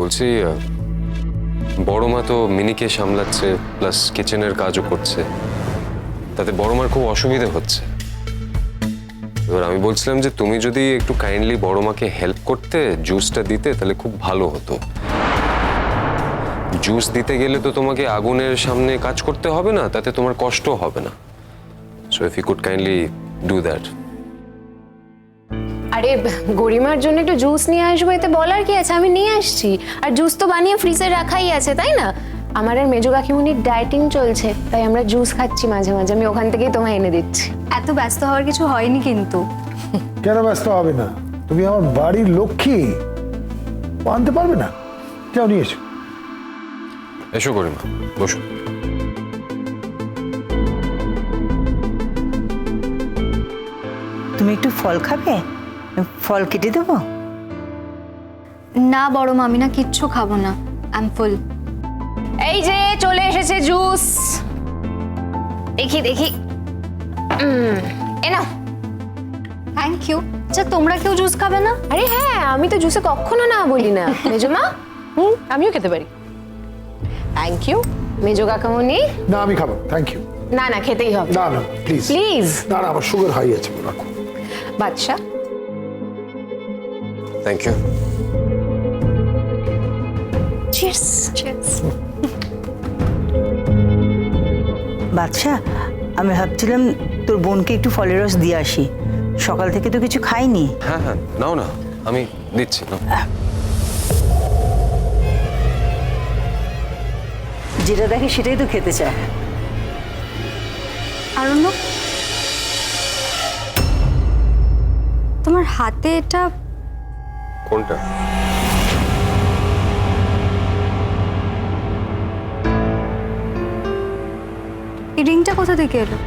বলছি বড় মা তো মিনিকে সামলাচ্ছে, প্লাস কিচেনের কাজও করছে, তাতে বড় মার খুব অসুবিধা হচ্ছে। এবার আমি বলছিলাম যে তুমি যদি একটু কাইন্ডলি বড় মাকে হেল্প করতে, জুসটা দিতে, তাহলে খুব ভালো হতো। জুস দিতে গেলে তো তোমাকে আগুনের সামনে কাজ করতে হবে না, তাতে তোমার কষ্ট হবে না। So if you could kindly do that. আরে গরিমার জন্য একটু জুস নিয়ে আসবো, এতে বলার কি আছে, আমি নিয়ে আসছি। আর জুস তো বানিয়ে ফ্রিজে রাখাই আছে, তাই না? আমার আর মেজো কাকিমুনির ডায়েটিং চলছে, তাই আমরা জুস খাচ্ছি মাঝে মাঝে, আমি ওখান থেকেই তোমায় এনে দিচ্ছি। এত ব্যস্ত হওয়ার কিছু হয়নি কিন্তু। কেন ব্যস্ত হবে না? তুমি আমার বাড়ির লক্ষ্মী, আনতে পারবে না? যাও নিয়ে এসো। এসো গরিমা, বসো। তুমি একটু ফল খাবে? ফল কেটে দেবো? না বড় মা, আমি না কিচ্ছু খাবো না, আই এম ফুল। এই যে চলে এসেছে জুস, দেখি দেখি। এনাও। Thank you. আচ্ছা তোমরা কেউ জুস খাবে না? আরে হ্যাঁ, আমি তো জুসে কখনো না বলি না। মেজো মা, আমিও খেতে পারি। Thank you. মেজো কাকামুনি? না আমি খাবো, থ্যাংক ইউ। না না, খেতেই হবে। না না প্লিজ প্লিজ। না না, আমার সুগার হাই আছে, রাখো। বাদশা, থ্যাংক ইউ। চিয়ার্স। চিয়ার্স। বাচ্চা, আমি ভাবছিলাম তোর বোনকে একটু ফলের রস দিয়ে আসি, সকাল থেকে তো কিছু খাইনি। হ্যাঁ হ্যাঁ, নাও না, আমি দিচ্ছি। নাও। যেটা দেখে সেটাই তো খেতে চায়। আরণ্য, তোমার হাতে এটা কোনটা? এই রিংটা কোথা থেকে এলো?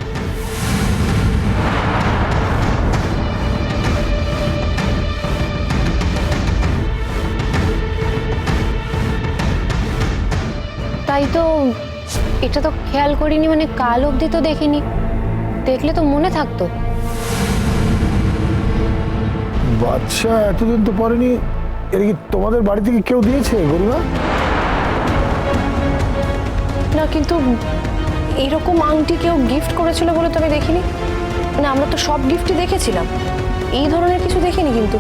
তাই তো, এটা তো খেয়াল করিনি, মানে কাল অবধি তো দেখিনি, দেখলে তো মনে থাকতো। বাচ্চা এতদিন তো পরেনি, এটা কি তোমাদের বাড়ি থেকে কেউ দিয়েছে গরিমা? না কিন্তু এরকম আংটি কেউ গিফট করেছিল বলে তো আমি দেখিনি। না, আমরা তো সব গিফটই দেখেছিলাম, এই ধরনের কিছু দেখিনি কিন্তু।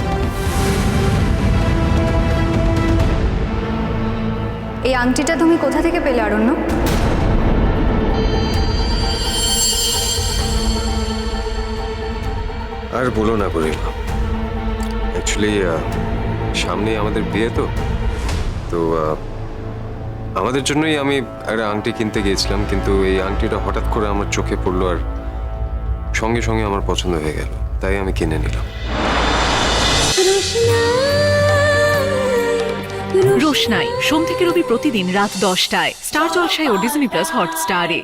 এই আংটিটা তুমি কোথা থেকে পেলে আরণ্য? আর বলো না গরিমা, অ্যাকচুয়ালি সামনেই আমাদের বিয়ে, তো তো আমাদের জন্যই আমি একটা আংটি কিনতে গিয়েছিলাম, কিন্তু এই আংটিটা হঠাৎ করে আমার চোখে পড়লো আর সঙ্গে সঙ্গে আমার পছন্দ হয়ে গেল, তাই আমি কিনে নিলাম। রোশনাই সোম থেকে রবি প্রতিদিন রাত 10টায় স্টার জলসায় ও ডিজনি প্লাস হটস্টারে।